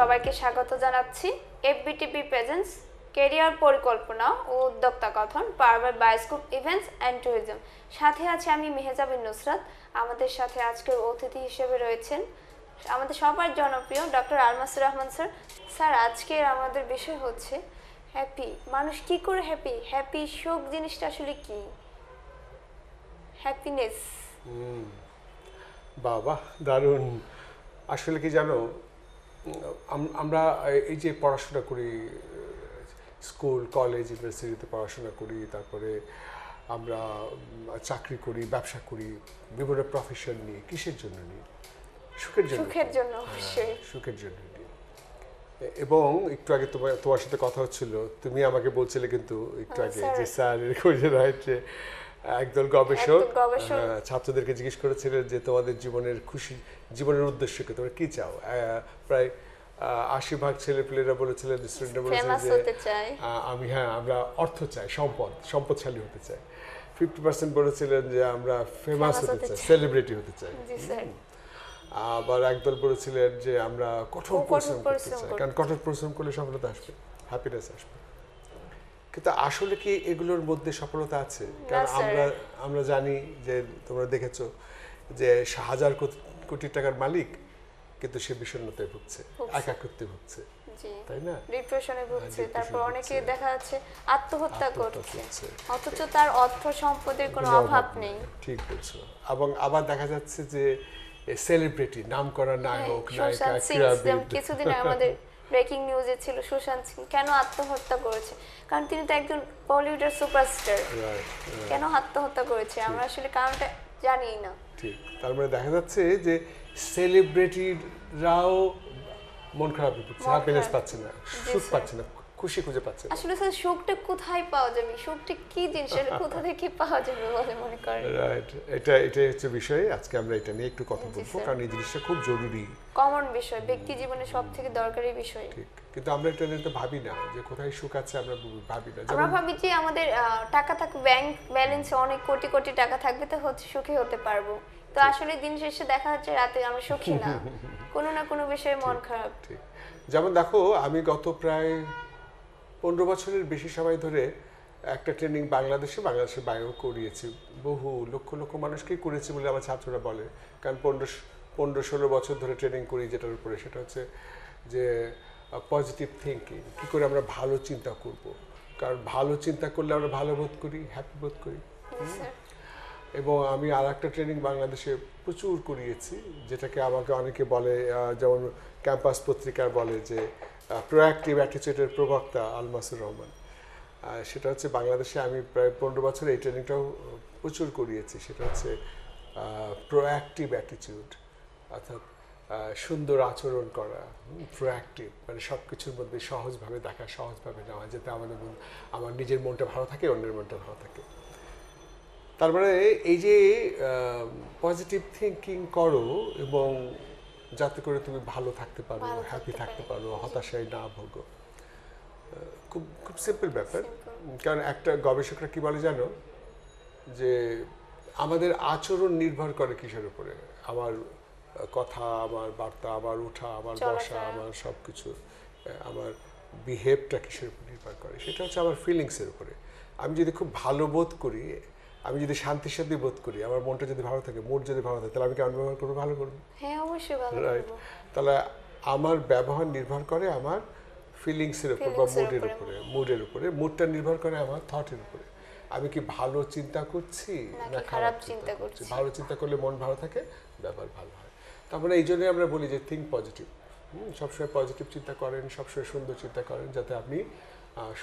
সবাইকে স্বাগত জানাচ্ছি এফবিটিভি প্রেজেন্স ক্যারিয়ার পরিকল্পনা ও উদ্যোক্তা গঠন পাওয়ার বায়োস্কোপ ইভেন্টস অ্যান্ড ট্যুরিজম। সাথে আছে আমি মেহজাবিন নুসরাত। আমাদের সাথে আজকের অতিথি হিসেবে রয়েছেন আমাদের সবার জনপ্রিয় ডক্টর আলমাসুর রহমান স্যার। স্যার, আজকের আমাদের বিষয় হচ্ছে হ্যাপি। মানুষ কি করে হ্যাপি? হ্যাপি সুখ জিনিসটা আসলে কি? হ্যাপিনেস। বাবা, দারুণ। আসলে কি জানো, আমরা এই যে পড়াশোনা করি, স্কুল কলেজ ইউনিভার্সিটিতে পড়াশোনা করি, তারপরে আমরা চাকরি করি, ব্যবসা করি, বিভিন্ন প্রফেশন নিয়ে কিসের জন্য নিই? সুখের জন্য। সুখের জন্য, অবশ্যই সুখের জন্য নিই। এবং একটু আগে তোমার সাথে কথা হচ্ছিল, তুমি আমাকে বলছিলে কিন্তু একটু আগে যে স্যার এরকম যে রাইট, যে একদল গবেষক ছাত্রদেরকে জিজ্ঞেস করেছিলেন যে তোমাদের জীবনের উদ্দেশ্য কি, তোমরা কি চাও? প্রায় ৮০% ছেলেপেলেরা বলেছিলেন, স্টুডেন্টরা বলেছিলেন যে আমরা অর্থ চাই, সম্পদশালী হতে চাই। 50% বলেছিলেন যে আমরা ফেমাস হতে চাই, সেলিব্রিটি হতে চাই। আবার একদল বলেছিলেন যে আমরা কঠোর পরিশ্রম করতে চাই, কারণ কঠোর পরিশ্রম করলে সফলতা আসবে, হ্যাপিনেস আসবে। কিন্তু আসলে কি এগুলোর মধ্যে সফলতা আছে? কারণ আমরা জানি যে তোমরা দেখেছো যে 1000 কোটি টাকার মালিক, কিন্তু সে বিষণ্ণতায় ভুগছে, একাকিত্বে ভুগছে, তাই না? ডিপ্রেশনে ভুগছে। তারপর অনেকে দেখা যাচ্ছে আত্মহত্যা করছে, অথচ তার অর্থ সম্পদের কোনো অভাব নেই। ঠিক বলছো। এবং আবার দেখা যাচ্ছে যে সেলিব্রিটি, নামকরা নায়ক, নায়িকা, ক্রীড়াবিদ, কিছুদিন আমাদের ব্রেকিং নিউজে ছিল সুশান্ত সিং কেন আত্মহত্যা করেছে, কারণ তিনি তো একজন বলিউডের সুপারস্টার। কেন আত্মহত্যা করেছে আমরা আসলে কারণটা জানি না। ঠিক, তার মানে দেখা যাচ্ছে যে সেলিব্রিটিরাও মন খারাপ হচ্ছে, হ্যাপিনেস পাচ্ছে না, সুখ পাচ্ছে না, খুশি খুঁজে পাচ্ছে না। আসলে স্যার, সুখটা কোথায় পাওয়া যাবে? সুখটা কি জিনিস, কোথা থেকে পাওয়া যাবে বলে মনে করেন? রাইট, এটাই হচ্ছে বিষয়। আজকে আমরা এটা নিয়ে একটু কথা বলবো, কারণ এই জিনিসটা খুব জরুরি, কমন বিষয়, ব্যক্তি জীবনে সবথেকে দরকারি বিষয়। ঠিক, কিন্তু আমরা এটা নিয়ে ভাবি না যে কোথায় সুখ আছে, আমরা ভাবি না। আমরা ভাবি যে আমাদের টাকা থাকবে, ব্যাংক ব্যালেন্সে অনেক কোটি কোটি টাকা থাকবে, তো হচ্ছে সুখী হতে পারবো। তো আসলে দিন শেষে দেখা যাচ্ছে রাতে আমরা সুখী না, কোনো না কোনো বিষয়ে মন খারাপ। ঠিক, যেমন দেখো, আমি গত প্রায় 15 বছরের বেশি সময় ধরে একটা ট্রেনিং বাংলাদেশের বাইরেও করিয়েছি। বহু লক্ষ লক্ষ মানুষকেই করেছি বলে আমার ছাত্ররা বলে, কারণ 15-16 বছর ধরে ট্রেনিং করি যেটার উপরে, সেটা হচ্ছে যে পজিটিভ থিঙ্কিং, কী করে আমরা ভালো চিন্তা করব। কারণ ভালো চিন্তা করলে আমরা ভালো বোধ করি, হ্যাপি বোধ করি। এবং আমি আর একটা ট্রেনিং বাংলাদেশে প্রচুর করিয়েছি, যেটাকে আমাকে অনেকে বলে, যেমন ক্যাম্পাস পত্রিকার বলে যে প্রোঅ্যাক্টিভ অ্যাটিটিউডের প্রবক্তা আলমাসুর রহমান। সেটা হচ্ছে বাংলাদেশে আমি প্রায় 15 বছর এই ট্রেনিংটাও প্রচুর করিয়েছি। সেটা হচ্ছে প্রোঅ্যাক্টিভ অ্যাটিটিউড, অর্থাৎ সুন্দর আচরণ করা, প্রোঅ্যাক্টিভ মানে সব কিছুর মধ্যে সহজভাবে দেখা, সহজভাবে নেওয়া, যাতে আমার নিজের মনটা ভালো থাকে, অন্যের মনটা ভালো থাকে। তার মানে এই যে পজিটিভ থিঙ্কিং করো, এবং যাতে করে তুমি ভালো থাকতে পারো, হ্যাপি থাকতে পারো, হতাশায় না ভোগো। খুব খুব সিম্পল ব্যাপার। কারণ একটা গবেষকরা কি বলে জানো, যে আমাদের আচরণ নির্ভর করে কিসের উপরে? আমার কথা, আমার বার্তা, আমার উঠা, আমার বসা, আমার সব কিছু, আমার বিহেভটা কিসের উপর নির্ভর করে? সেটা হচ্ছে আমার ফিলিংসের উপরে। আমি যদি খুব ভালো বোধ করি, আমি যদি শান্তির সাথে বোধ করি, আমার মনটা যদি ভালো থাকে, মুড যদি ভালো থাকে, তাহলে আমি কেমন ব্যবহার করবো? ভালো করবো। হ্যাঁ, অবশ্যই ভালো রাইট। তাহলে আমার ব্যবহার নির্ভর করে আমার ফিলিংসের উপর বা মুডের উপরে। মুডটা নির্ভর করে আমার থটের উপরে। আমি কি ভালো চিন্তা করছি না খারাপ চিন্তা করছি? ভালো চিন্তা করলে মন ভালো থাকে, ব্যবহার ভালো হয়। তারপরে এই জন্যই আমরা বলি যে থিঙ্ক পজিটিভ। সবসময় পজিটিভ চিন্তা করেন, সবসময় সুন্দর চিন্তা করেন, যাতে আপনি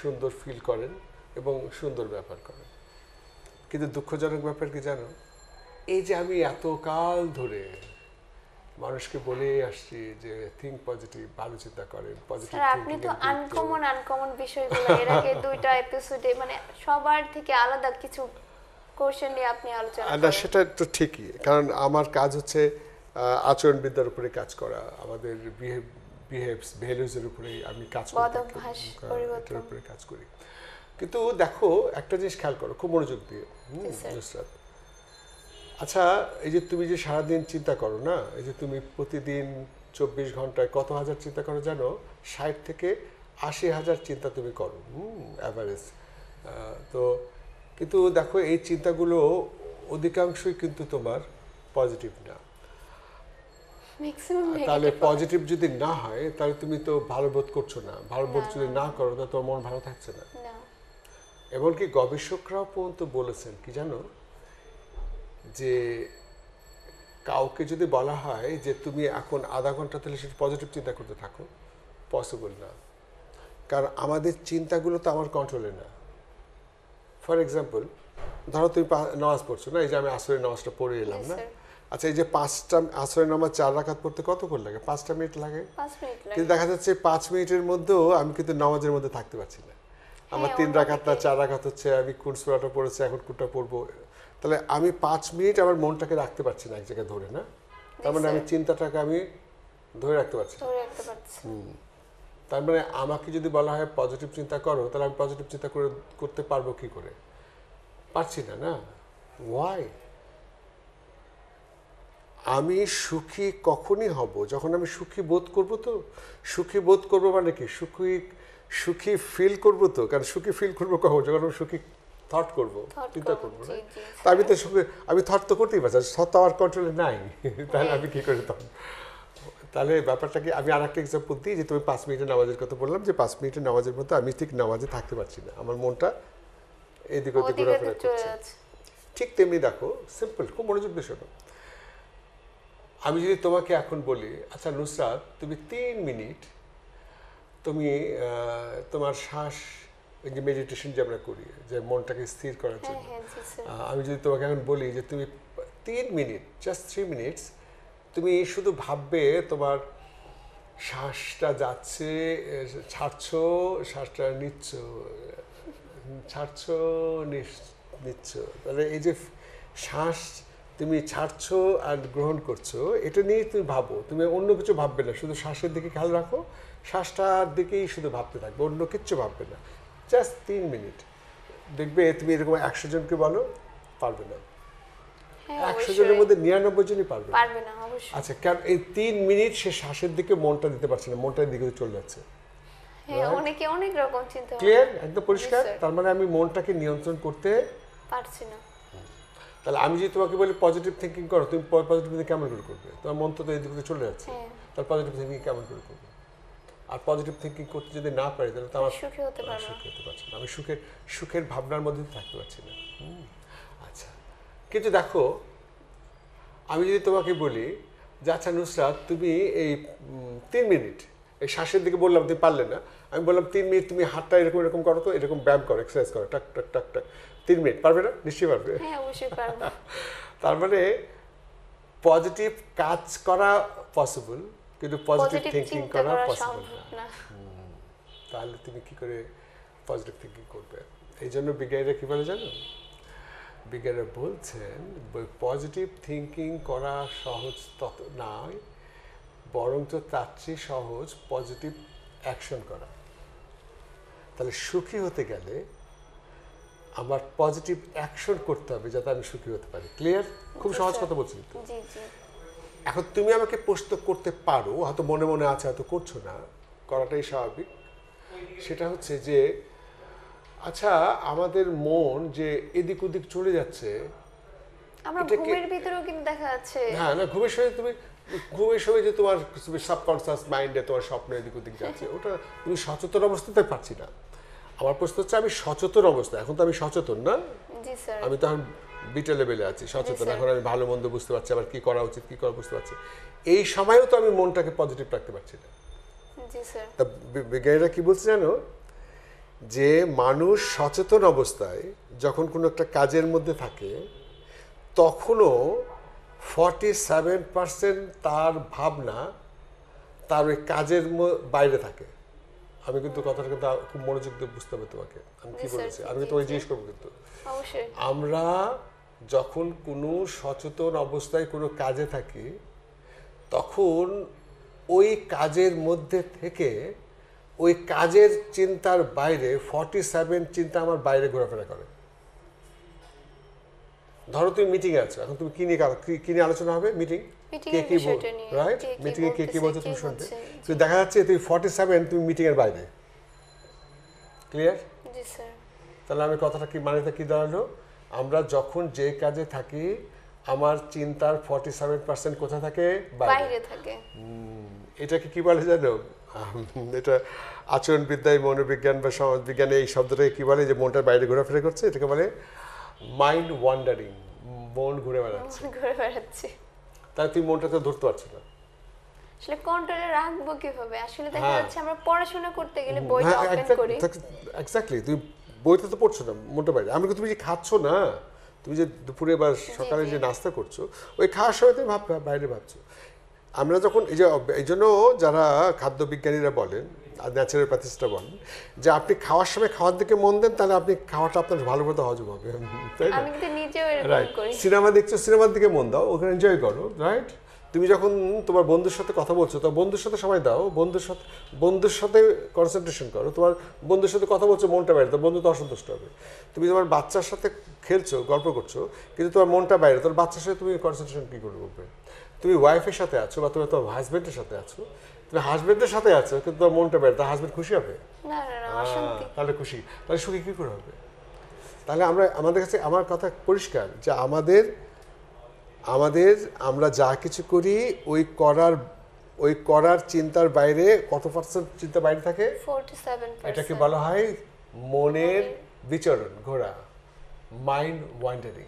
সুন্দর ফিল করেন এবং সুন্দর ব্যবহার করেন। কিন্তু দুঃখজনক ব্যাপার কি জানো, এই যে আমি এতকাল ধরে মানুষকে বলে আসছি যে থিঙ্ক পজিটিভ, ভালো চিন্তা করেন, পজিটিভ থিঙ্কিং। আপনি তো আনকমন বিষয়গুলো এর আগে 2টা এপিসোডে মানে সবার থেকে আলাদা কিছু কোশ্চেন নিয়ে আপনি আলোচনা করেন। সেটা তো ঠিকই, কারণ আমার কাজ হচ্ছে আচরণবিদ্যার উপরে কাজ করা, আমাদের ভ্যালুজের উপরে আমি কাজ করি, অভ্যাস পরিবর্তনের উপরে কাজ করি। কিন্তু দেখো, একটা জিনিস খেয়াল করো খুব মনোযোগ দিয়ে, নুসরাত। আচ্ছা, এই যে তুমি যে সারাদিন চিন্তা করো না, এই যে তুমি প্রতিদিন 24 ঘন্টায় কত হাজার চিন্তা করো জানো? 60 থেকে 80 হাজার চিন্তা তুমি করো, অ্যাভারেজ। তো কিন্তু দেখো এই চিন্তাগুলো অধিকাংশই কিন্তু তোমার পজিটিভ না। ম্যাক্সিমাম তাহলে নেগেটিভ। পজিটিভ যদি না হয় তাহলে তুমি তো ভালো বোধ করছো না, ভালো বোধ যদি না করো তাহলে তোমার মন ভালো থাকছে না। না। এমনকি গবেষকরাও পর্যন্ত বলেছেন কি জানো, যে কাউকে যদি বলা হয় যে তুমি এখন আধা ঘন্টা তাহলে সেটা পজিটিভ চিন্তা করতে থাকো, পসিবল না। কারণ আমাদের চিন্তাগুলো তো আমার কন্ট্রোলে না। ফর এক্সাম্পল, ধরো তুমি নামাজ পড়ছো না, এই যে আমি আসরের নামাজটা পড়ে এলাম না, আচ্ছা এই যে 5টা আসরের নামাজ 4 রাকাত পড়তে কতক্ষণ লাগে? 5টা মিনিট লাগে। 5 মিনিট লাগে। কিন্তু দেখা যাচ্ছে 5 মিনিটের মধ্যেও আমি কিন্তু নামাজের মধ্যে থাকতে পারছি না। আমার 3 রাকাত না 4 রাকাত হচ্ছে, আমি কোন সূরাটা পড়েছি, এখন কোনটা পড়বো। তাহলে আমি 5 মিনিট আমার মনটাকে রাখতে পারছি না এক জায়গায় ধরে, না? তার মানে আমি চিন্তাটাকে আমি ধরে রাখতে পারছি না। ধরে রাখতে পারছি। তার মানে আমাকে যদি বলা হয় পজিটিভ চিন্তা করো, তাহলে আমি পজিটিভ চিন্তা করতে পারবো কি করে? পারছি না, না? ওয়াই? আমি সুখী কখনই হব যখন আমি সুখী বোধ করব। তো সুখী বোধ করবো মানে কি? সুখী ফিল করবো তো। কারণ সুখী ফিল করবো কখন? যখন আমি সুখী থট করবো, চিন্তা করবো, না? তা আমি তো সুখী, আমি থট তো করতেই পারছি, থট তো আমার কন্ট্রোলে নাই। তাহলে আমি কি করি তখন? তাহলে ব্যাপারটা কি, আমি আর একটা এক্সাম্পল দিই, যে তুমি 5 মিনিটের নামাজের কথা বললাম, যে 5 মিনিটের নামাজের মধ্যে আমি ঠিক নামাজে থাকতে পারছি না, আমার মনটা এদিক ওদিক ঘোরাফেরা করছে। ঠিক তেমনি দেখো, সিম্পল, খুব মনোযোগ দিয়ে শোনো। আমি যদি তোমাকে এখন বলি, আচ্ছা নুসরাত, তুমি 3 মিনিট তুমি তোমার শ্বাস, এই যে মেডিটেশন যে আমরা করি, যে মনটাকে স্থির করার জন্য, আমি যদি তোমাকে এখন বলি যে তুমি 3 মিনিট, জাস্ট 3 মিনিটস তুমি শুধু ভাববে তোমার শ্বাসটা যাচ্ছে, ছাড়ছো, শ্বাসটা নিচ্ছ, ছাড়ছো, নিচ্ছ, তাহলে এই যে শ্বাস তুমি ছাড়ছো আর গ্রহণ করছো, এটা নিয়ে তুমি ভাবো, তুমি অন্য কিছু ভাববে না, শুধু শ্বাসের দিকে খেয়াল রাখো, শ্বাসটার দিকেই শুধু ভাবতে থাকবে, অন্য কিচ্ছু ভাববে না। জাস্ট 3 মিনিট দেখবে তুমি এরকম 100 জনকে বলো, পারবে না। 100 জনের মধ্যে 99 জনই পারবে না, অবশ্যই। আচ্ছা, কারণ এই 3 মিনিট সে শ্বাসের দিকে মনটা দিতে পারছে না, মনটার দিকে চলে যাচ্ছে। অনেকে অনেক রকম চিন্তা করে। ক্লিয়ার? একদম পরিষ্কার। তার মানে আমি মনটাকে নিয়ন্ত্রণ করতে পারছি না। তাহলে আমি যদি তোমাকে বলি পজিটিভ থিঙ্কিং করো, তুমি পজিটিভ থিঙ্কিং কেমন করে করবে? তোমার মন তো এদিকে চলে যাচ্ছে, তাহলে পজিটিভ থিঙ্কিং কেমন করে করবে? আর পজিটিভ থিঙ্কিং করতে যদি না পারি, তাহলে তো আমার সুখী হতে পারবো না। সুখী হতে পারছি না, আমি সুখের ভাবনার মধ্যে থাকতে পারছি না। আচ্ছা, কিন্তু দেখো, আমি যদি তোমাকে বলি যে আচ্ছা নুসরাত, তুমি এই 3 মিনিট এই শ্বাসের দিকে বললাম, তুমি পারলে না, আমি বললাম 3 মিনিট তুমি হাতটা এরকম এরকম করো, তো এরকম ব্যায়াম করো, এক্সারসাইজ করো, টাক টাক টাক টাক, 3 মিনিট পারবে না? নিশ্চয়ই পারবে। হ্যাঁ, অবশ্যই পারবো। তার মানে পজিটিভ কাজ করা পসিবল, কিন্তু পজিটিভ থিঙ্কিং করা পসিবল না। তাহলে তুমি কি করে পজিটিভ থিঙ্কিং করবে? এই জন্য বিজ্ঞানীরা কি বলে জানো? বিজ্ঞানীরা বলছেন পজিটিভ থিঙ্কিং করা সহজ তত নয়, বরঞ্চ তার চেয়ে সহজ পজিটিভ অ্যাকশন করা। তাহলে সুখী হতে গেলে আমার পজিটিভ অ্যাকশন করতে হবে যাতে আমি সুখী হতে পারি। ক্লিয়ার? খুব সহজ কথা বলছি। এখন তুমি আমাকে প্রশ্ন করতে পারো, হয়তো মনে মনে আছে, হয়তো করছো না, করাটাই স্বাভাবিক। সেটা হচ্ছে যে আচ্ছা, আমাদের মন যে এদিক ওদিক চলে যাচ্ছে, আমরা ঘুমের ভিতরেও কিন্তু দেখা যাচ্ছে। হ্যাঁ, না, ঘুমের সময় যে তোমার সাবকনসিয়াস মাইন্ডে তোমার স্বপ্ন এদিক ওদিক যাচ্ছে, ওটা তুমি সচেতন অবস্থাতে পারছি না। আমার প্রশ্ন হচ্ছে আমি সচেতন অবস্থা, এখন তো আমি সচেতন না, আমি তো এখন বিটা লেভেলে আছি, সচেতন, এখন আমি ভালো মন্দ বুঝতে পারছি, আবার কি করা উচিত কি করা বুঝতে পারছি। এই সময়ও তো আমি মনটাকে পজিটিভ রাখতে পারছি না। তা বিজ্ঞানীরা কি বলছে জানো? যে মানুষ সচেতন অবস্থায় যখন কোনো একটা কাজের মধ্যে থাকে, তখনও 47% তার ভাবনা তার ওই কাজের বাইরে থাকে। আমি কিন্তু কথাটা কিন্তু খুব মনোযোগ দিয়ে বুঝতে হবে তোমাকে, আমি কি বলেছি, আমি কিন্তু তোমাকে জিজ্ঞেস করবো। কিন্তু আমরা যখন কোনো সচেতন অবস্থায় কোনো কাজে থাকি, তখন ওই কাজের মধ্যে থেকে ওই কাজের চিন্তার বাইরে 47 চিন্তা আমার বাইরে ঘোরাফেরা করে। ধরো তুমি মিটিং এ আছো, এখন তুমি কি নিয়ে আলোচনা হবে? মিটিং মিটিং কে এর কি বিষয়টা নিয়ে, রাইট, কে কি মিটিং এ কে কি বলছে তুমি শুনবে। হচ্ছে। কিন্তু দেখা যাচ্ছে তুমি 47 তুমি মিটিং এর বাইরে। ক্লিয়ার? জি স্যার। তাহলে আমি কথাটা কি মানেটা কি দাঁড়ালো, আমরা যখন যে কাজে থাকি আমার চিন্তার 47% কোথায় থাকে? বাইরে থাকে। এটাকে কি বলে জানো? এটা আচরণবিদ্যায়, মনোবিজ্ঞান বা সমাজবিজ্ঞানে এই শব্দটাকে কি বলে, যে মনটার বাইরে ঘোরাফেরা করছে, এটাকে বলে মাইন্ড ওয়ান্ডারিং, মন ঘুরে বেড়াচ্ছে। ঘুরে বেড়াচ্ছে। তাই তুমি মনটাকে ধরতে পারছো না। আসলে কন্ট্রোলে রাখবো কিভাবে? আসলে দেখা যাচ্ছে আমরা পড়াশোনা করতে গেলে বইটা ওপেন করি। এক্স্যাক্টলি, তুমি বইটা তো পড়ছো না, মনটা বাইরে। আমি তুমি যে খাচ্ছ না, তুমি যে দুপুরে বা সকালে যে নাস্তা করছো, ওই খাওয়ার সময় তুমি বাইরে ভাবছো। আমরা যখন এই জন্য যারা খাদ্য বিজ্ঞানীরা বলেন আর ন্যাচারোপ্যাথিস্টরা বলেন যে আপনি খাওয়ার সময় খাওয়ার দিকে মন দেন, তাহলে আপনি খাওয়াটা আপনার ভালো মতো হজম হবে, তাই না? আমি কিন্তু নিজেও এরকম রাইট। করি। সিনেমা দেখছো, সিনেমার দিকে মন দাও, ওখানে এনজয় করো, রাইট। তুমি যখন তোমার বন্ধুর সাথে কথা বলছো, তো বন্ধুর সাথে সময় দাও, বন্ধুর সাথে কনসেন্ট্রেশন করো। তোমার বন্ধুর সাথে কথা বলছো, মনটা বাইরে, তো বন্ধু তো অসন্তুষ্ট হবে। তুমি তোমার বাচ্চার সাথে খেলছো, গল্প করছো, কিন্তু তোমার মনটা বাইরে, তোর বাচ্চার সাথে তুমি কনসেন্ট্রেশন কী করবে? তুমি ওয়াইফের সাথে আছো বা তুমি তোমার হাজবেন্ডের সাথে আছো, তুমি হাজবেন্ডের সাথে আছো কিন্তু তোমার মনটা বাইরে, তার হাজবেন্ড খুশি হবে? না না না, অশান্তি। তাহলে খুশি, তাহলে সুখী কী করে হবে? তাহলে আমাদের কাছে আমার কথা পরিষ্কার যে আমরা যা কিছু করি ওই করার চিন্তার বাইরে কত পার্সেন্ট চিন্তা বাইরে থাকে? 47%। এটাকে বলা হয় মনের বিচরণ, ঘোরা, মাইন্ড ওয়ান্ডারিং।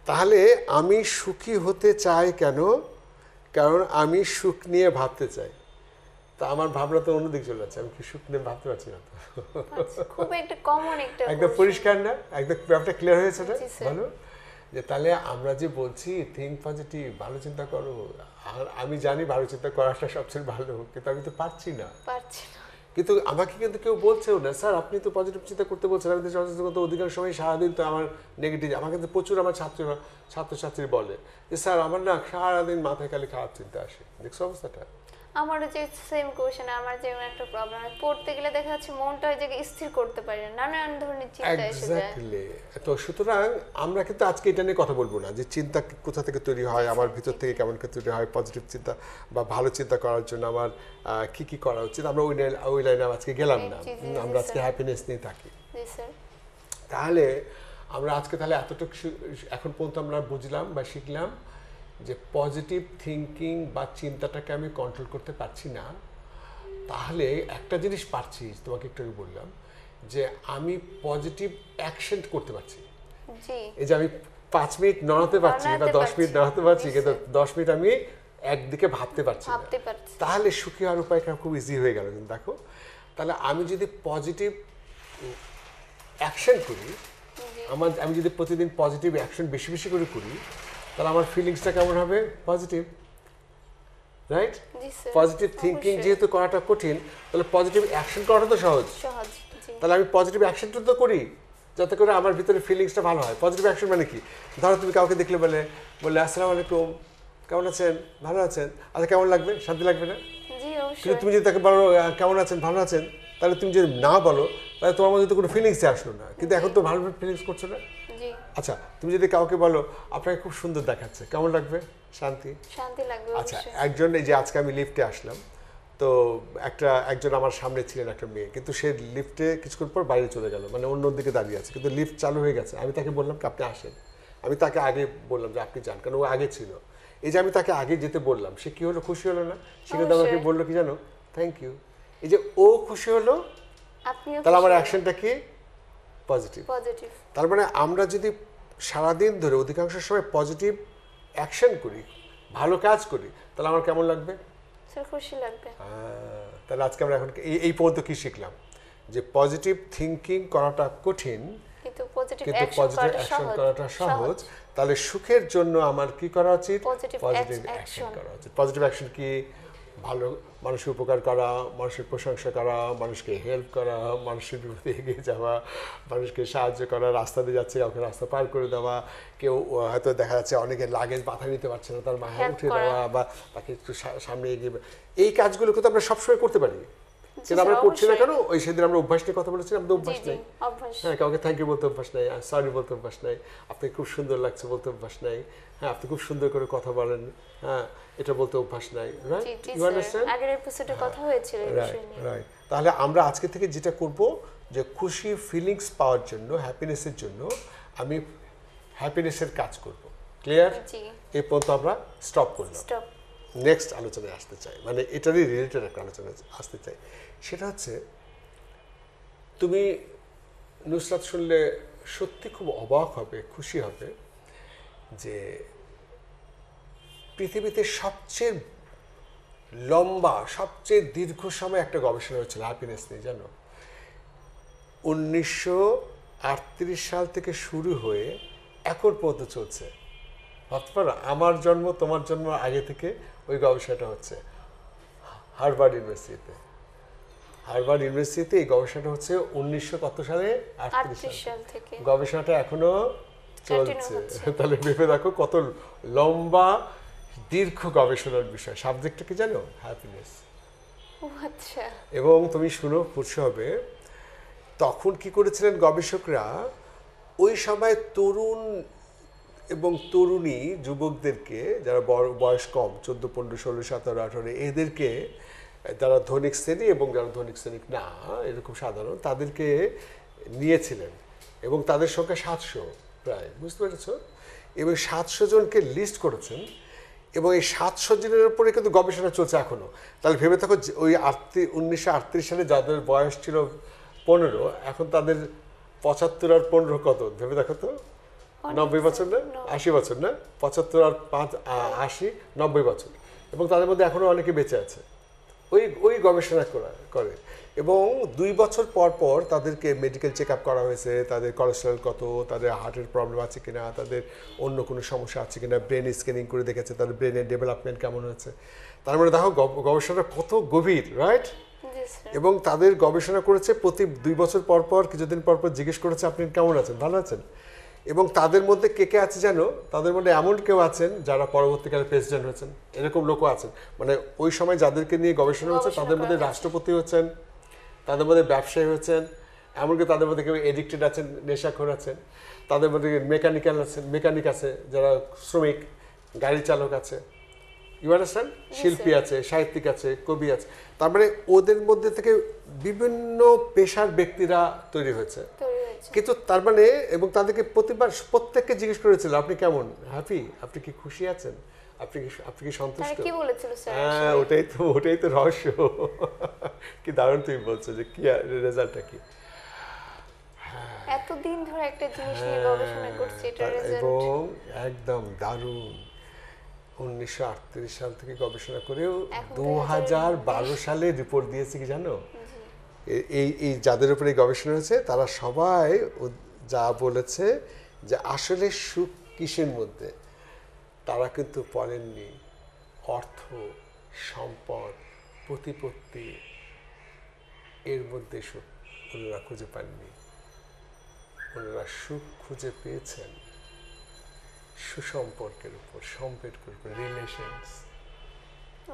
তাহলে আমি সুখী হতে চাই কেন? কারণ আমি সুখ নিয়ে ভাবতে চাই। তা আমার ভাবনা তো অন্যদিকে চলে যাচ্ছে, আমি কি সুখ নিয়ে ভাবতে পারছি না তো। খুব একটা কমন একটা একদম পরিষ্কার না? একদম ব্যাপারটা ক্লিয়ার হয়েছে না? জি, স্যার। ভালো। যে তাহলে আমরা যে বলছি থিঙ্ক পজিটিভ, ভালো চিন্তা করো, আর আমি জানি ভালো চিন্তা করাটা সবচেয়ে ভালো, কিন্তু আমি তো পারছি না। কিন্তু আমাকে কিন্তু কেউ বলছেও না, স্যার আপনি তো পজিটিভ চিন্তা করতে বলছেন, আমি তো সচেতনতা অধিকাংশ সময় সারাদিন তো আমার নেগেটিভ। আমাকে কিন্তু প্রচুর আমার ছাত্রছাত্রী বলে যে স্যার আমার না সারাদিন মাথায় খালি খারাপ চিন্তা আসে। দেখছো অবস্থাটা? আমারও যে সেম কোশ্চেন, আমার যে একটা প্রবলেম, পড়তে গেলে দেখা যাচ্ছে মনটা ওই জায়গায় স্থির করতে পারি না, নানান ধরনের চিন্তা এসে যায়। এক্স্যাক্টলি। তো সুতরাং আমরা কিন্তু আজকে এটা নিয়ে কথা বলবো না যে চিন্তা কোথা থেকে তৈরি হয়, আমার ভিতর থেকে কেমন করে তৈরি হয়, পজিটিভ চিন্তা বা ভালো চিন্তা করার জন্য আমার কি কি করা উচিত। আমরা ওই লাইনে আজকে গেলাম না, আমরা আজকে হ্যাপিনেস নিয়ে থাকি। জি স্যার। তাহলে আমরা আজকে তাহলে এতটুকু এখন পর্যন্ত আমরা বুঝলাম বা শিখলাম যে পজিটিভ থিঙ্কিং বা চিন্তাটাকে আমি কন্ট্রোল করতে পারছি না। তাহলে একটা জিনিস পারছি, তোমাকে একটু আগে বললাম যে আমি পজিটিভ অ্যাকশন করতে পারছি। জি। এই যে আমি 5 মিনিট নড়াতে পারছি বা 10 মিনিট নড়াতে পারছি, কিন্তু 10 মিনিট আমি একদিকে ভাবতে পারছি না। তাহলে সুখী হওয়ার উপায়টা খুব ইজি হয়ে গেল। কিন্তু দেখো, তাহলে আমি যদি পজিটিভ অ্যাকশন করি, আমি যদি প্রতিদিন পজিটিভ অ্যাকশন বেশি বেশি করে করি, তাহলে আমার ফিলিংসটা কেমন হবে? Positive, right? পজিটিভ থিঙ্কিং যেহেতু করাটা কঠিন, তাহলে পজিটিভ অ্যাকশন করাটা তো সহজ। তাহলে আমি পজিটিভ অ্যাকশনটা তো করি যাতে করে আমার ভিতরে ফিলিংসটা ভালো হয়। পজিটিভ অ্যাকশন মানে কি? ধরো তুমি কাউকে দেখলে বলে আসসালামু আলাইকুম, কেমন আছেন? ভালো আছেন? আচ্ছা কেমন লাগবে? শান্তি লাগবে না? কিন্তু তুমি যদি তাকে বলো কেমন আছেন, ভালো আছেন, তাহলে তুমি যদি না বলো তাহলে তোমার মধ্যে তো কোনো ফিলিংসই আসলো না। কিন্তু এখন তো ভালো ফিলিংস করছো না? আচ্ছা তুমি যদি কাউকে বলো আপনাকে খুব সুন্দর দেখাচ্ছে, কেমন লাগবে? শান্তি লাগবে। আচ্ছা একজন, এই যে আজকে আমি লিফটে আসলাম, তো একজন আমার সামনে ছিলেন একটা মেয়ে, কিন্তু সে লিফটে কিছুক্ষণ পর বাইরে চলে গেল, মানে অন্য দিকে দাঁড়িয়ে আছে, কিন্তু লিফট চালু হয়ে গেছে। আমি তাকে বললাম কি আপনি আসেন, আমি তাকে আগে বললাম যে আপনি যান, কারণ ও আগে ছিল। এই যে আমি তাকে আগে যেতে বললাম, সে কি হলো? খুশি হলো না? সে কিন্তু আমাকে বললো কি জানো? Thank you. এই যে ও খুশি হলো, তাহলে আমার অ্যাকশনটা কি? পজিটিভ। তার মানে আমরা যদি সারাদিন ধরে অধিকাংশ সময় পজিটিভ অ্যাকশন করি, ভালো কাজ করি, তাহলে আমার কেমন লাগবে? খুশি লাগবে। তাহলে আজকে আমরা এখন এই পর্যন্ত কি শিখলাম? যে পজিটিভ থিঙ্কিং করাটা কঠিন, কিন্তু পজিটিভ অ্যাকশন করাটা সহজ। তাহলে সুখের জন্য আমার কি করা উচিত? পজিটিভ অ্যাকশন করা উচিত। পজিটিভ অ্যাকশন কি? ভালো মানুষের উপকার করা, মানুষের প্রশংসা করা, মানুষকে হেল্প করা, মানুষের বিপদে এগিয়ে যাওয়া, মানুষকে সাহায্য করা, রাস্তা দিয়ে যাচ্ছে কাউকে রাস্তা পার করে দেওয়া, কেউ হয়তো দেখা যাচ্ছে অনেকে লাগেজ মাথায় নিতে পারছে না, তার মাথায় উঠে দেওয়া বা তাকে একটু সামনে এগিয়ে, এই কাজগুলো কিন্তু আমরা সবসময় করতে পারি। কিন্তু আমরা স্যার, করছি না অবশ্যই। কেন? ওই সেদিন আমরা অভ্যাস নিয়ে কথা বলেছিলাম, আমাদের জি অভ্যাস জি নেই। অভ্যাস। হ্যাঁ, কাউকে থ্যাংক ইউ বলতে অভ্যাস নাই, সরি বলতে অভ্যাস নাই, আপনাকে খুব সুন্দর লাগছে বলতে অভ্যাস নাই, হ্যাঁ আপনি খুব সুন্দর করে কথা বলেন, হ্যাঁ এটা বলতে অভ্যাস নাই, জি রাইট? জি ইউ স্যার, আন্ডারস্ট্যান্ড? আগের এপিসোডে কথা হয়েছিল এই রাইট, বিষয় নিয়ে। রাইট। তাহলে আমরা আজকে থেকে যেটা করব, যে খুশি ফিলিংস পাওয়ার জন্য, হ্যাপিনেসের জন্য আমি হ্যাপিনেসের কাজ করব। ক্লিয়ার? জি, এই পর্যন্ত আমরা স্টপ করলাম। স্টপ। নেক্সট আলোচনায় আসতে চাই, মানে এটারই রিলেটেড একটা আলোচনায় আসতে চাই। সেটা হচ্ছে, তুমি নুসরাত শুনলে সত্যি খুব অবাক হবে, খুশি হবে যে পৃথিবীতে সবচেয়ে লম্বা, সবচেয়ে দীর্ঘ সময় একটা গবেষণা হয়েছিল হ্যাপিনেস নিয়ে, জানো? 1938 সাল থেকে শুরু হয়ে এখন পর্যন্ত চলছে। ভাবতে পারো, আমার জন্ম তোমার জন্ম আগে থেকে ওই গবেষণাটা হচ্ছে হার্ভার্ড ইউনিভার্সিটিতে। হার্ভার্ড ইউনিভার্সিটিতে এই গবেষণাটা হচ্ছে 1900 কত সালে? 38 38 সাল থেকে গবেষণাটা এখনো চলছে। Continue হচ্ছে। তাহলে ভেবে দেখো কত লম্বা দীর্ঘ গবেষণার বিষয়। সাবজেক্টটা কি জানো? হ্যাপিনেস। ও আচ্ছা। এবং তুমি শুনো, খুশি হবে, তখন কি করেছিলেন গবেষকরা, ওই সময় তরুণ এবং তরুণী যুবকদেরকে, যারা বয়স কম, 14, 15, 16, 17, 18, এদেরকে, যারা ধনিক শ্রেণী এবং যারা ধনিক শ্রেণী না এরকম সাধারণ, তাদেরকে নিয়েছিলেন এবং তাদের সংখ্যা 700 প্রায়, বুঝতে পেরেছ? এবং 700 জনকে লিস্ট করেছেন এবং এই 700 জনের উপরে কিন্তু গবেষণা চলছে এখনো। তাহলে ভেবে থাকো, ওই 1938 সালে যাদের বয়স ছিল 15, এখন তাদের 75 আর 15 কত? ভেবে দেখো তো, 90 বছর না? 80 বছর না? 75 আর 5 80, 90 বছর। এবং তাদের মধ্যে এখনো অনেকে বেঁচে আছে। ওই গবেষণা করে এবং 2 বছর পর পর তাদেরকে মেডিকেল চেক আপ করা হয়েছে, তাদের কোলেস্টেরল কত, তাদের হার্টের প্রবলেম আছে কিনা, তাদের অন্য কোনো সমস্যা আছে কিনা, ব্রেন স্ক্যানিং করে দেখেছে তাদের ব্রেনের ডেভেলপমেন্ট কেমন হয়েছে। তার মানে দেখো গবেষণা কত গভীর, রাইট? জি স্যার। এবং তাদের গবেষণা করেছে প্রতি 2 বছর পর পর, কিছুদিন পর পর জিজ্ঞেস করেছে আপনি কেমন আছেন, ভালো আছেন? এবং তাদের মধ্যে কে কে আছে জানো? তাদের মধ্যে এমন কেউ আছেন যারা পরবর্তীকালে প্রেসিডেন্ট হয়েছেন, এরকম লোকও আছেন। মানে ওই সময় যাদেরকে নিয়ে গবেষণা হচ্ছে তাদের মধ্যে রাষ্ট্রপতি হচ্ছেন, তাদের মধ্যে ব্যবসায়ী হচ্ছেন, এমনকি তাদের মধ্যে কেউ এডিক্টেড আছেন, নেশাখোর আছেন, তাদের মধ্যে মেকানিক আছে, যারা শ্রমিক, গাড়ি চালক আছে, ইউ আন্ডারস্ট্যান্ড? শিল্পী আছে, সাহিত্যিক আছে, কবি আছে। তার মানে ওদের মধ্যে থেকে বিভিন্ন পেশার ব্যক্তিরা তৈরি হয়েছে। কিন্তু তার মানে, এবং তাদেরকে প্রত্যেককে জিজ্ঞেস করেছিল আপনি কেমন, হ্যাপি, আপনি কি খুশি আছেন, আপনি কি সন্তুষ্ট? কি বলেছিল স্যার? হ্যাঁ, ওটাই তো রহস্য। কি দারুণ তুমি বলছো, যে কি রেজাল্টটা কি। এতদিন ধরে একটা জিনিস নিয়ে গবেষণা করছি, এটা রেজাল্ট। এবং একদম দারুণ। 1938 সাল থেকে গবেষণা করেও 2012 সালে রিপোর্ট দিয়েছে, কি জানো? এই যাদের উপরে গবেষণা হয়েছে তারা সবাই যা বলেছে যে আসলে সুখ কিসের মধ্যে, তারা কিন্তু বলেননি অর্থ, সম্পদ, প্রতিপত্তি, এর মধ্যে সুখ ওনারা খুঁজে পাননি। ওনারা সুখ খুঁজে পেয়েছেন সুসম্পর্কের উপর, সম্পর্কের উপর, রিলেশনস।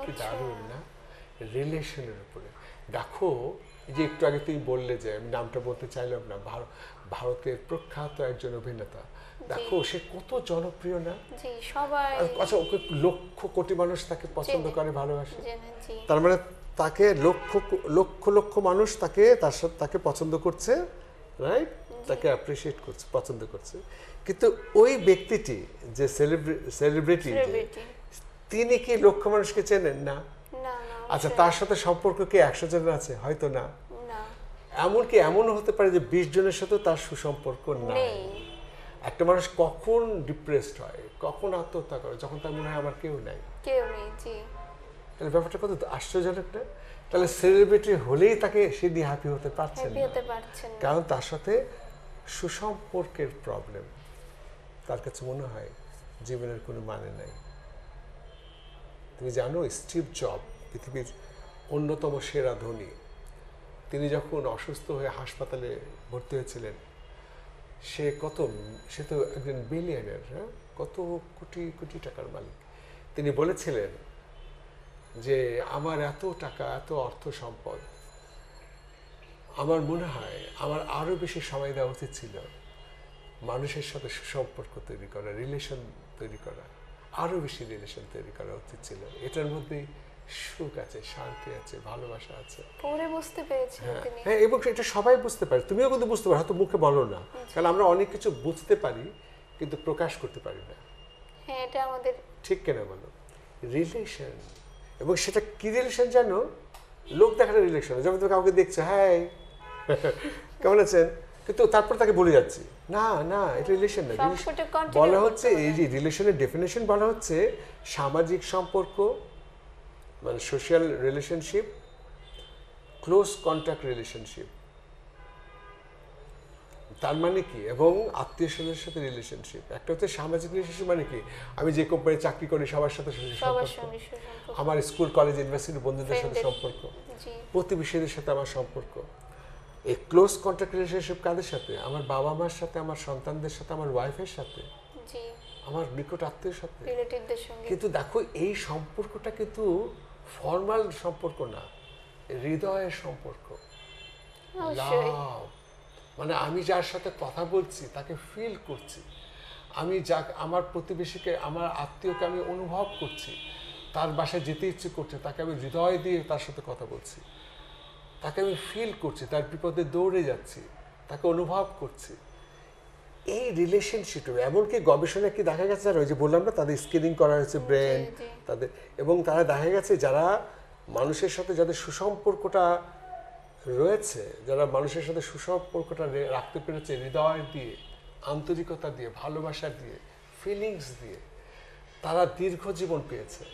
কি দারুণ না? রিলেশনের উপরে। দেখো, এই যে একটু আগে তুমি বললে, যে আমি নামটা বলতে চাইলাম না, ভারতের প্রখ্যাত একজন অভিনেতা, দেখো সে কত জনপ্রিয় না? জি, সবাই। আচ্ছা, ওকে লক্ষ কোটি মানুষ তাকে পছন্দ করে, ভালোবাসে। জি। তার মানে তাকে লক্ষ লক্ষ মানুষ তাকে পছন্দ করছে, রাইট? তাকে অ্যাপ্রিসিয়েট করছে, পছন্দ করছে। কিন্তু ওই ব্যক্তিটি, যে সেলিব্রিটি, তিনি কি লক্ষ মানুষকে চেনেন না? আচ্ছা, তার সাথে সম্পর্ক কি 100 জনের আছে? হয়তো না। এমনকি এমনও হতে পারে যে 20 জনের সাথে তার সুসম্পর্ক নাই। একটা মানুষ কখন ডিপ্রেসড হয়, কখন আত্মহত্যা করে? যখন তার মনে হয় আমার কেউ নাই। জি। তাহলে ব্যাপারটা কত আশ্চর্যজনক না? তাহলে সেলিব্রিটি হলেই তাকে সে দিয়ে হ্যাপি হতে পারছেন না, কারণ তার সাথে সুসম্পর্কের প্রবলেম। তার কাছে মনে হয় জীবনের কোনো মানে নাই। তুমি জানো, স্টিভ জব, পৃথিবীর অন্যতম সেরা ধনী, তিনি যখন অসুস্থ হয়ে হাসপাতালে ভর্তি হয়েছিলেন, সে তো একজন বিলিয়নার, হ্যাঁ, কত কোটি কোটি টাকার মালিক। তিনি বলেছিলেন যে আমার এত টাকা, এত অর্থ সম্পদ, আমার মনে হয় আমার আরো বেশি সময় দেওয়া উচিত ছিল মানুষের সাথে সুসম্পর্ক তৈরি করা, রিলেশন তৈরি করা, আরো বেশি রিলেশন তৈরি করা উচিত ছিল। এটার মধ্যে সুখ আছে, শান্তি আছে, ভালোবাসা আছে। পরে বুঝতে পেরেছিলেন তিনি। হ্যাঁ, এবং এটা সবাই বুঝতে পারে, তুমিও কিন্তু বুঝতে পারো, হয়তো মুখে বলো না, কারণ আমরা অনেক কিছু বুঝতে পারি কিন্তু প্রকাশ করতে পারি না। হ্যাঁ, এটা আমাদের ঠিক কেনা বলো? রিলেশন, এবং সেটা কি রিলেশন জানো? লোক দেখানো রিলেশন। যেমন তুমি কাউকে দেখছো, হ্যাঁ কেমন আছেন, কিন্তু তারপর তাকে বলে যাচ্ছি না না, এটা রিলেশন না। সম্পর্কটা continue বলা করতে হচ্ছে হবে। এই যে রিলেশনের ডেফিনেশন বলা হচ্ছে সামাজিক সম্পর্ক, মানে social relationship, close contact relationship. তার মানে কি? এবং আত্মীয় স্বজনের সাথে রিলেশনশিপ। একটা হচ্ছে সামাজিক রিলেশনশিপ, মানে কি আমি যে কোম্পানি চাকরি করি সবার সাথে সবার সম্পর্ক, সঙ্গে সুসম্পর্ক। আমার স্কুল কলেজ ইউনিভার্সিটির বন্ধুদের সাথে Friend-দের- সম্পর্ক, জি, প্রতিবেশীদের সাথে আমার সম্পর্ক। এই ক্লোজ কন্ট্যাক্ট রিলেশনশিপ কাদের সাথে? আমার বাবা মার সাথে, আমার সন্তানদের সাথে, আমার ওয়াইফের সাথে, জি, আমার নিকট আত্মীয়ের সাথে। রিলেটিভদের সঙ্গে। কিন্তু দেখো এই সম্পর্কটা কিন্তু ফর্মাল সম্পর্ক না, হৃদয়ের সম্পর্ক। অবশ্যই। লাভ, মানে আমি যার সাথে কথা বলছি তাকে ফিল করছি, আমি যা আমার প্রতিবেশীকে, আমার আত্মীয়কে আমি অনুভব করছি, তার বাসায় যেতে ইচ্ছে করছে, তাকে আমি হৃদয় দিয়ে তার সাথে কথা বলছি, তাকে আমি ফিল করছি, তার বিপদে দৌড়ে যাচ্ছি, তাকে অনুভব করছি। এই রিলেশনশিপ, এমনকি গবেষণায় কি দেখা গেছে জানো? ওই যে বললাম না, তাদের স্ক্রিনিং করা হয়েছে ব্রেন, জি। তাদের, এবং তারা দেখা গেছে যারা মানুষের সাথে, যাদের সুসম্পর্কটা রয়েছে, যারা মানুষের সাথে সুসম্পর্কটা রাখতে পেরেছে হৃদয় দিয়ে, আন্তরিকতা দিয়ে, ভালোবাসা দিয়ে, ফিলিংস দিয়ে, তারা দীর্ঘ জীবন পেয়েছে,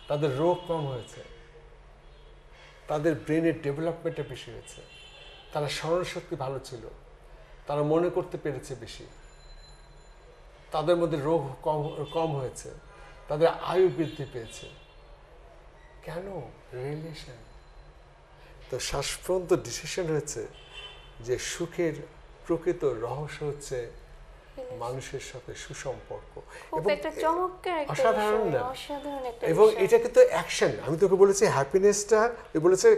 তাদের রোগ কম হয়েছে, তাদের ব্রেনের ডেভেলপমেন্টটা বেশি হয়েছে, তারা স্মরণশক্তি ভালো ছিল, তারা মনে করতে পেরেছে বেশি, তাদের মধ্যে রোগ কম কম হয়েছে, তাদের আয়ু বৃদ্ধি পেয়েছে। কেন? রিলেশন। তো শেষ পর্যন্ত ডিসিশন হয়েছে যে সুখের প্রকৃত রহস্য হচ্ছে মানুষের সাথে সুসম্পর্ক। খুব একটা চমৎকার একটা অসাধারণ বিষয়, না? অসাধারণ একটা এবং বিষয়। এটা কিন্তু অ্যাকশন। আমি তোকে বলেছি হ্যাপিনেসটা, বলেছে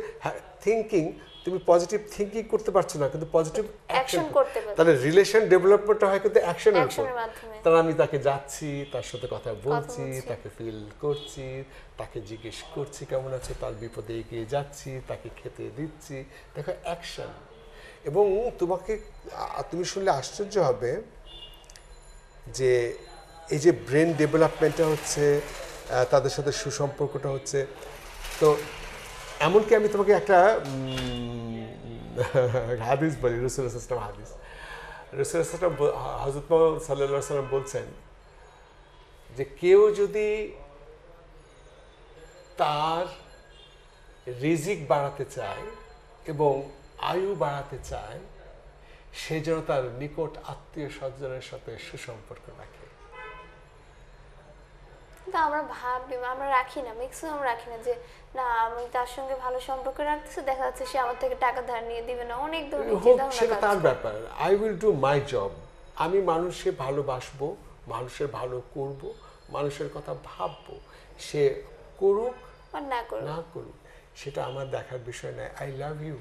থিঙ্কিং, তুমি পজিটিভ থিঙ্কিং করতে পারছো না, কিন্তু পজিটিভ অ্যাকশন Action করতে পারছো। তাহলে রিলেশন ডেভেলপমেন্টটা হয় কিন্তু অ্যাকশনের উপর। অ্যাকশনের মাধ্যমে। তাহলে আমি তাকে যাচ্ছি, তার সাথে কথা বলছি, বলছি। তাকে ফিল করছি, তাকে জিজ্ঞেস করছি কেমন আছে, তার বিপদে এগিয়ে যাচ্ছি, তাকে খেতে দিচ্ছি, দেখো অ্যাকশন। এবং তোমাকে তুমি শুনলে আশ্চর্য হবে যে এই যে ব্রেন ডেভেলপমেন্টটা হচ্ছে, তাদের সাথে সুসম্পর্কটা হচ্ছে। তো এমনকি আমি তোমাকে একটা হাদিস বলি, রাসূলুল্লাহ সাল্লাল্লাহু আলাইহি ওয়াসাল্লাম হাদিস। রাসূলুল্লাহ সাল্লাল্লাহু আলাইহি ওয়াসাল্লাম, হযরত মুহাম্মদ সাল্লাল্লাহু আলাইহি ওয়াসাল্লাম বলছেন যে কেউ যদি তার রিজিক বাড়াতে চায় এবং আয়ু বাড়াতে চায়, সে যেন তার নিকট আত্মীয় স্বজনের সাথে সুসম্পর্ক রাখে। কিন্তু আমরা ভাবি, আমরা রাখি না, ম্যাক্সিমাম রাখি না, যে না আমি তার সঙ্গে ভালো সম্পর্ক রাখতেছি, দেখা যাচ্ছে সে আমার থেকে টাকা ধার নিয়ে দিবে না, অনেক ধরনের হোক, চিন্তা সেটা ভাবনা তার কাজ করে। ব্যাপার। I will do my job. আমি মানুষকে ভালোবাসবো, মানুষের ভালো করব, মানুষের কথা ভাববো, সে করুক আর না করো। না করুক সেটা আমার দেখার বিষয় নয়। আই লাভ ইউ,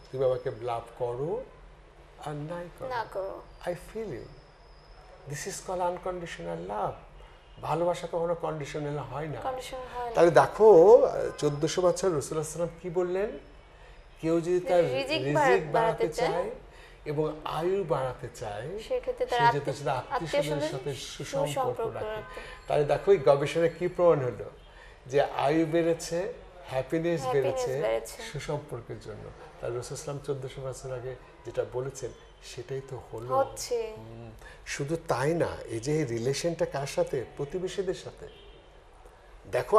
তুমি আমাকে লাভ করো আর নাই করো, না করো। I feel you, this is call unconditional love. ভালোবাসা কখনো কন্ডিশনাল হয় না। কন্ডিশন হয় না। তাহলে দেখো 1400 বছর রাসূলুল্লাহ সাল্লাল্লাহু আলাইহি ওয়াসাল্লাম কি বললেন? কেউ যদি তার রিজিক রিজিক বাড়াতে বাড়াতে চায় এবং আয়ু বাড়াতে চায়, সেক্ষেত্রে সে তার যেতে সেটা আত্মীয়স্বজনের সাথে সুসম্পর্ক সুসম্পর্ক রাখে। রাখে। তাহলে দেখো এই গবেষণায় কি প্রমাণ হলো যে আয়ু বেড়েছে, হ্যাপিনেস বেড়েছে বেড়েছে। সুসম্পর্কের জন্য। তার রাসূল সাল্লাল্লাহু আলাইহি ওয়াসাল্লাম 1400 বছর আগে যেটা বলেছেন সেটাই তো হলো। হচ্ছে। শুধু তাই না, এই যে রিলেশনটা কার সাথে? প্রতিবেশীদের সাথে। দেখো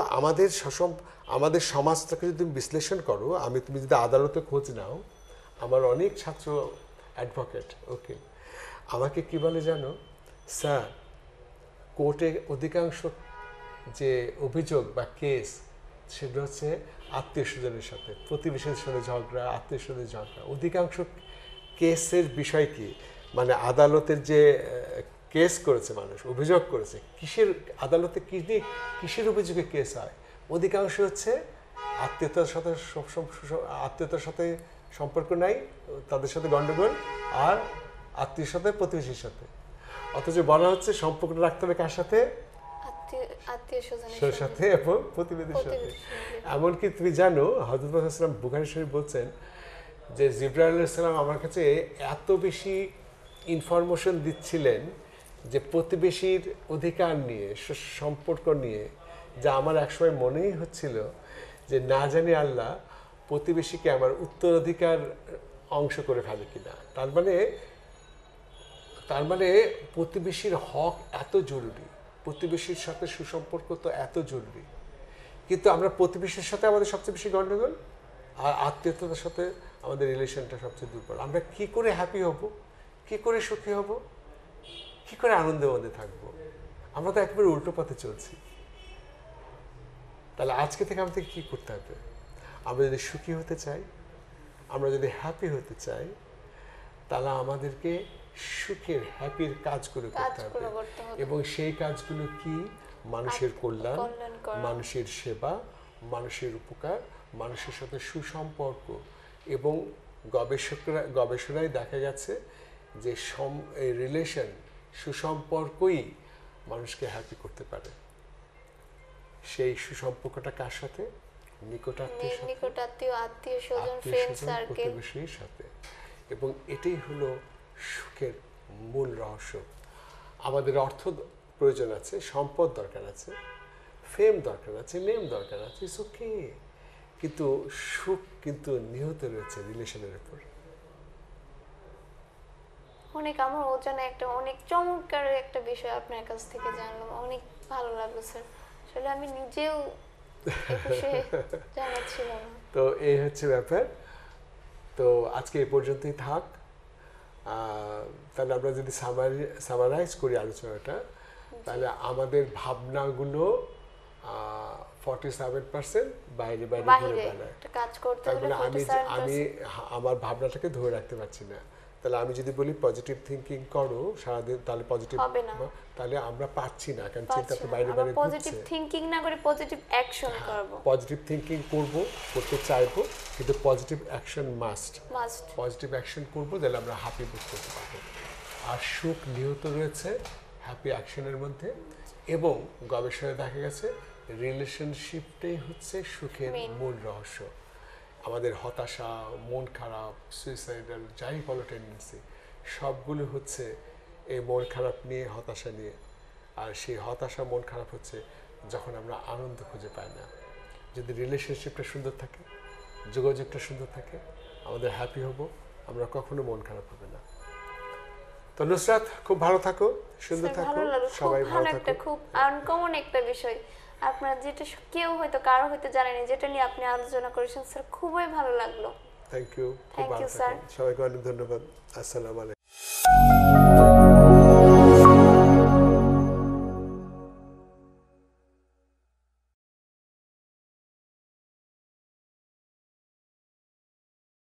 আমাদের সমাজটাকে যদি তুমি বিশ্লেষণ করো, তুমি যদি আদালতে খোঁজ নাও, আমার অনেক ছাত্র অ্যাডভোকেট, ওকে, আমাকে কি বলে জানো? স্যার, কোর্টে অধিকাংশ যে অভিযোগ বা কেস, সেটা হচ্ছে আত্মীয় স্বজনের সাথে, প্রতিবেশীদের সাথে ঝগড়া, আত্মীয় স্বজনের ঝগড়া। অধিকাংশ কেসের বিষয় কি, মানে আদালতের যে কেস করেছে, মানুষ অভিযোগ করেছে, আদালতে কিসের অভিযোগে কেস হয়? অধিকাংশ হচ্ছে আত্মীয়তার সাথে সম্পর্ক নাই, তাদের সাথে গন্ডগোল, আর আত্মীয়ের সাথে, প্রতিবেশীর সাথে। অথচ বলা হচ্ছে সম্পর্কটা রাখতে হবে কার সাথে? আত্মীয় স্বজনের ঈশ্বরের সাথে এবং প্রতিবেশীর সাথে। এমনকি তুমি জানো হযরত মুহাম্মদ সাল্লাল্লাহু আলাইহি ওয়াসাল্লাম বুখারী শরীফ বলছেন যে জিবরাইল আলাইহিস সালাম আমার কাছে এত বেশি ইনফরমেশন দিচ্ছিলেন যে প্রতিবেশীর অধিকার নিয়ে, সম্পর্ক নিয়ে, যা আমার একসময় মনেই হচ্ছিল যে না জানি আল্লাহ প্রতিবেশীকে আমার উত্তরাধিকার অংশ করে ফেলে কিনা। তার মানে প্রতিবেশীর হক এত জরুরি, প্রতিবেশীর সাথে সুসম্পর্ক তো এত জরুরি, কিন্তু আমরা প্রতিবেশীর সাথে আমাদের সবচেয়ে বেশি গন্ডগোল, আর আত্মীয়তার সাথে আমাদের রিলেশনটা সবচেয়ে দুর্বল। আমরা কি করে হ্যাপি হব, কি করে সুখী হব, কি করে আনন্দের মধ্যে থাকবো? আমরা তো একেবারে উল্টো পথে চলছি। তাহলে আজকে থেকে আমাদের কি করতে হবে? আমরা যদি সুখী হতে চাই, আমরা যদি হ্যাপি হতে চাই, তাহলে আমাদেরকে সুখের হ্যাপির কাজগুলো করতে হবে। এবং সেই কাজগুলো কি? মানুষের কল্যাণ, মানুষের সেবা, মানুষের উপকার, মানুষের সাথে সুসম্পর্ক। এবং গবেষণায় দেখা গেছে যে রিলেশন, সুসম্পর্কই মানুষকে হ্যাপি করতে পারে। সেই সুসম্পর্কটা কার সাথে? নিকটাত্মীয়, আত্মীয় স্বজন, ফ্রেন্ড সার্কেল, প্রতিবেশীর সাথে। এবং এটাই হলো সুখের মূল রহস্য। আমাদের অর্থ প্রয়োজন আছে, সম্পদ দরকার আছে, ফেম দরকার আছে, নেম দরকার আছে, সুখে, কিন্তু সুখ কিন্তু নিহত রয়েছে রিলেশনের উপর। আমার ওজনে একটা অনেক চমৎকার একটা বিষয় আপনার কাছ থেকে জানলাম, অনেক ভালো লাগলো স্যার। আসলে আমি নিজেও জানাচ্ছিলাম না। তো এই হচ্ছে ব্যাপার। তো আজকে এই পর্যন্তই থাক। তাহলে আমরা যদি সামারাইজ করি আলোচনাটা, তাহলে আমাদের ভাবনাগুলো 47% বাইরে কাজ করতে হলে আমি আমার ভাবনাটাকে ধরে রাখতে পারছি না। তাহলে আমি যদি বলি পজিটিভ থিঙ্কিং করো সারাদিন, তাহলে পজিটিভ হবে না, তাহলে আমরা পাচ্ছি না, কারণ চিন্তা তো বাইরে ঘুরছে। পজিটিভ থিঙ্কিং না করে পজিটিভ অ্যাকশন করব। পজিটিভ থিঙ্কিং করতে চাইবো, কিন্তু positive action must. Positive action করবো, তাহলে আমরা হ্যাপি বোধ করতে পারবো। আর সুখ নিহত রয়েছে হ্যাপি অ্যাকশনের মধ্যে। এবং গবেষণায় দেখা গেছে রিলেশনশিপটাই হচ্ছে সুখের মূল রহস্য। আমাদের হতাশা, মন খারাপ, সুইসাইডাল যাই বলো টেন্ডেন্সি, সবগুলো হচ্ছে এই মন খারাপ নিয়ে, হতাশা নিয়ে। আর সেই হতাশা, মন খারাপ হচ্ছে যখন আমরা আনন্দ খুঁজে পাই না। যদি রিলেশনশিপটা সুন্দর থাকে, যোগাযোগটা সুন্দর থাকে, আমাদের হ্যাপি হব, আমরা কখনো মন খারাপ হবে না। তো নুসরাত, খুব ভালো থাকো, সুন্দর থাকো, সবাই ভালো থাকো। খুব আনকমন একটা বিষয় আপনার, যেটা কেউ হয়তো কারো হয়তো জানেনি, যেটা নিয়ে আপনি আলোচনা করেছেন স্যার, খুবই ভালো লাগলো। থ্যাংক ইউ, খুব ভালো থাকো, সবাইকে অনেক ধন্যবাদ। আসসালামু আলাইকুম।